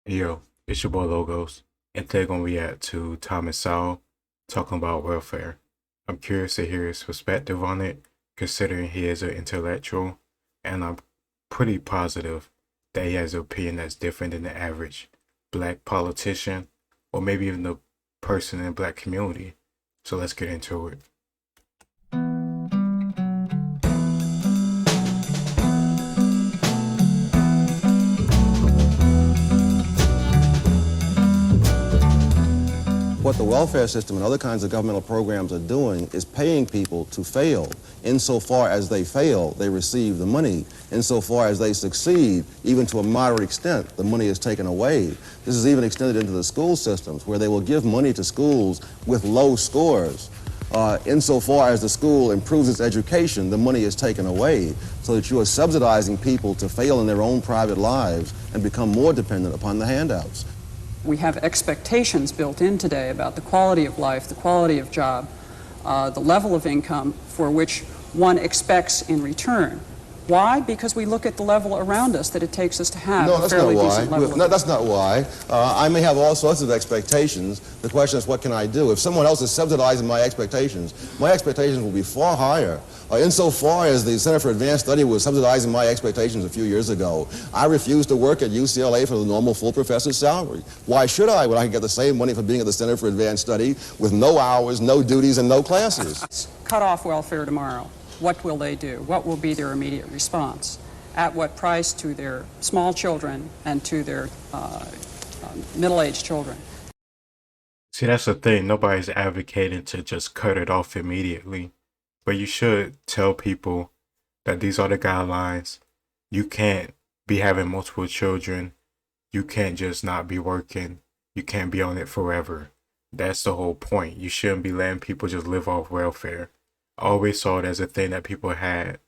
Yo, it's your boy Logos, and today gonna react to Thomas Sowell talking about welfare. I'm curious to hear his perspective on it, considering he is an intellectual, and I'm pretty positive that he has an opinion that's different than the average black politician, or maybe even the person in the black community. So let's get into it. What the welfare system and other kinds of governmental programs are doing is paying people to fail. Insofar as they fail, they receive the money. Insofar as they succeed, even to a moderate extent, the money is taken away. This is even extended into the school systems, where they will give money to schools with low scores. Insofar as the school improves its education, the money is taken away, so that you are subsidizing people to fail in their own private lives and become more dependent upon the handouts. We have expectations built in today about the quality of life, the quality of job, the level of income for which one expects in return. Why? Because we look at the level around us that it takes us to have a fairly decent level. No, that's not why. I may have all sorts of expectations. The question is, what can I do? If someone else is subsidizing my expectations will be far higher. Insofar as the Center for Advanced Study was subsidizing my expectations a few years ago, I refused to work at UCLA for the normal full professor's salary. Why should I, when I can get the same money for being at the Center for Advanced Study with no hours, no duties, and no classes? Cut off welfare tomorrow. What will they do? What will be their immediate response? At what price to their small children and to their middle-aged children? See, that's the thing. Nobody's advocating to just cut it off immediately. But you should tell people that these are the guidelines. You can't be having multiple children. You can't just not be working. You can't be on it forever. That's the whole point. You shouldn't be letting people just live off welfare. I always saw it as a thing that people had,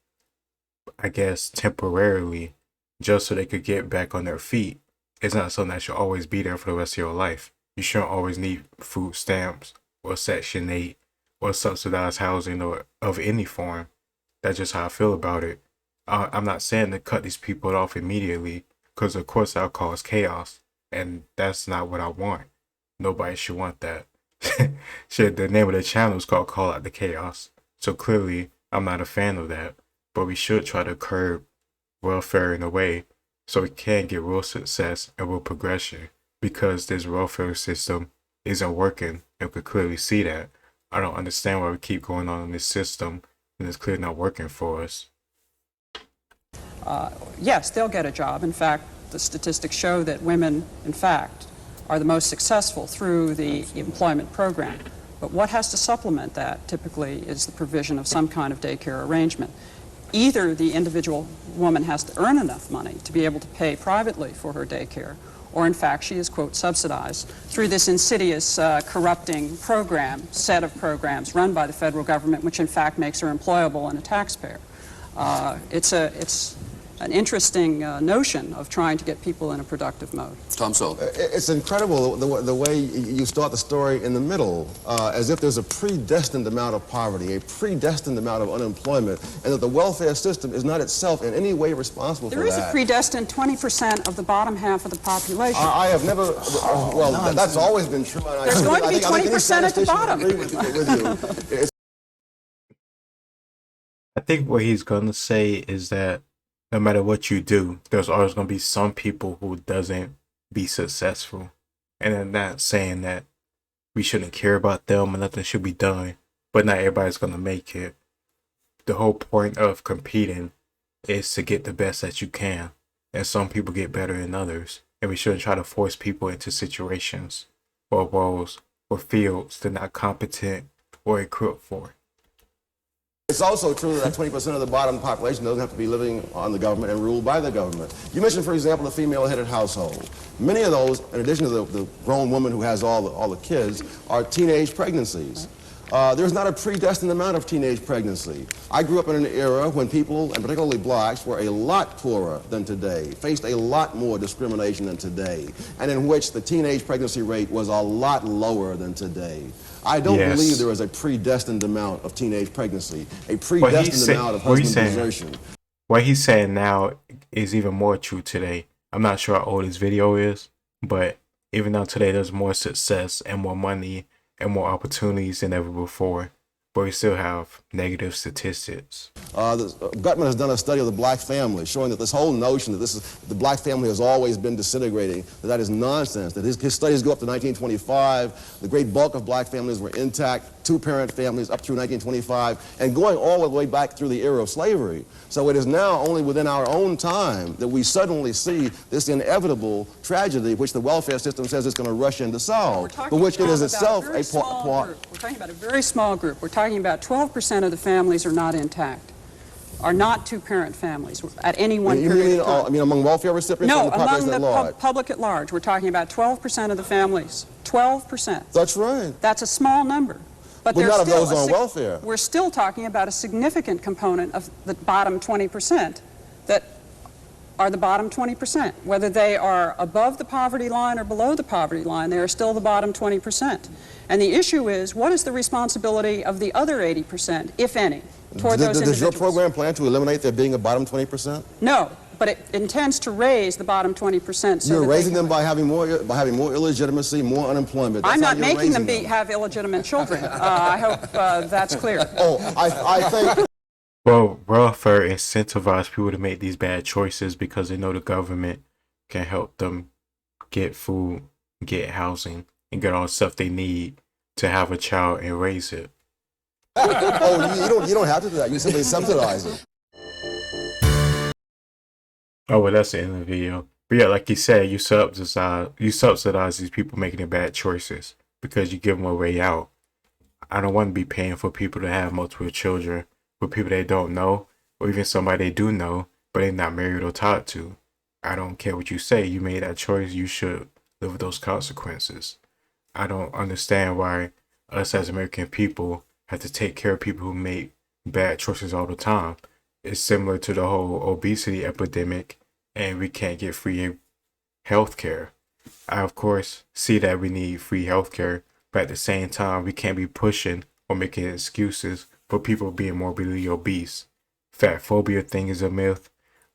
I guess, temporarily, just so they could get back on their feet. It's not something that should always be there for the rest of your life. You shouldn't always need food stamps or Section 8 or subsidized housing or of any form. That's just how I feel about it. I'm not saying to cut these people off immediately, because of course that'll cause chaos, and that's not what I want. Nobody should want that. Shit, the name of the channel is called Call Out the Chaos. So clearly, I'm not a fan of that, but we should try to curb welfare in a way so we can get real success and real progression, because this welfare system isn't working, and we could clearly see that. I don't understand why we keep going on in this system, and it's clearly not working for us. Yes, they'll get a job. In fact, the statistics show that women, in fact, are the most successful through the employment program. But what has to supplement that typically is the provision of some kind of daycare arrangement. Either the individual woman has to earn enough money to be able to pay privately for her daycare, or in fact she is, quote, subsidized through this insidious corrupting set of programs run by the federal government, which in fact makes her employable and a taxpayer. It's an interesting notion of trying to get people in a productive mode. Tom Sowell. It's incredible the way you start the story in the middle, as if there's a predestined amount of poverty, a predestined amount of unemployment, and that the welfare system is not itself in any way responsible for that. There is a predestined 2020% of the bottom half of the population. I have never, well, that's always been true. And There's going to be 20% at the bottom. I agree with you. I think what he's going to say is that no matter what you do, there's always going to be some people who doesn't be successful. And I'm not saying that we shouldn't care about them and nothing should be done, but not everybody's going to make it. The whole point of competing is to get the best that you can. And some people get better than others. And we shouldn't try to force people into situations or roles or fields they're not competent or equipped for. It's also true that 20% of the bottom population doesn't have to be living on the government and ruled by the government. You mentioned, for example, the female-headed household. Many of those, in addition to the grown woman who has all the kids, are teenage pregnancies. There's not a predestined amount of teenage pregnancy. I grew up in an era when people, and particularly blacks, were a lot poorer than today, faced a lot more discrimination than today, and in which the teenage pregnancy rate was a lot lower than today. I don't believe there is a predestined amount of teenage pregnancy, a predestined amount of husband desertion. What he's saying now is even more true today. I'm not sure how old his video is, But even though today there's more success and more money and more opportunities than ever before, but we still have negative statistics. Gutman has done a study of the black family, showing that this whole notion that the black family has always been disintegrating, that is nonsense. That his studies go up to 1925. The great bulk of black families were intact, two-parent families up through 1925, and going all the way back through the era of slavery. So it is now only within our own time that we suddenly see this inevitable tragedy, which the welfare system says it's going to rush in to solve, but which it is itself a part. We're talking about a very small group. We're talking about 12% of the families are not intact, are not two-parent families at any one period of time. I mean, among welfare recipients or No, the population among at the large? public at large. We're talking about 12% of the families. 12%. That's right. That's a small number. But But there's not of still those on welfare. We're still talking about a significant component of the bottom 20% that are the bottom 20%. Whether they are above the poverty line or below the poverty line, they are still the bottom 20%. And the issue is, what is the responsibility of the other 80%, if any, toward those individuals? Does your program plan to eliminate there being a bottom 20%? No, but it intends to raise the bottom 20%. So You're that raising they them by having more illegitimacy, more unemployment. That's I'm how not you're making them raising have illegitimate children. I hope that's clear. Oh, I think... Well, welfare incentivizes people to make these bad choices because they know the government can help them get food, get housing, and get all the stuff they need to have a child and raise it. Oh, you don't have to do that. You simply subsidize it. Oh, well, that's the end of the video. But yeah, like you said, you subsidize these people making the bad choices because you give them a way out. I don't want to be paying for people to have multiple children with people they don't know, or even somebody they do know, but they're not married or taught to. I don't care what you say. You made that choice. You should live with those consequences. I don't understand why us as American people have to take care of people who make bad choices all the time. It's similar to the whole obesity epidemic, and we can't get free health care. I, of course, see that we need free health care, but at the same time, we can't be pushing or making excuses for people being morbidly obese. Fat phobia thing is a myth,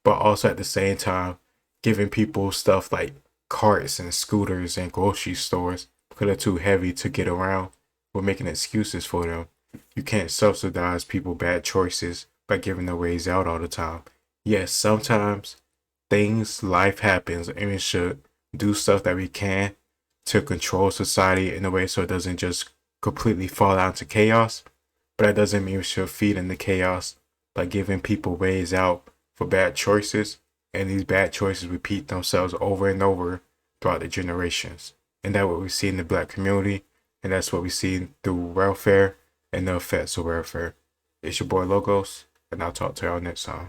but also at the same time, giving people stuff like carts and scooters and grocery stores because they're too heavy to get around. We're making excuses for them. You can't subsidize people bad choices by giving their ways out all the time. Yes, sometimes life happens, and we should do stuff that we can to control society in a way so it doesn't just completely fall out into chaos. But that doesn't mean we should feed into chaos by giving people ways out for bad choices, and these bad choices repeat themselves over and over throughout the generations. And that's what we see in the black community, and that's what we see through welfare and the effects of welfare. It's your boy Logos, and I'll talk to y'all next time.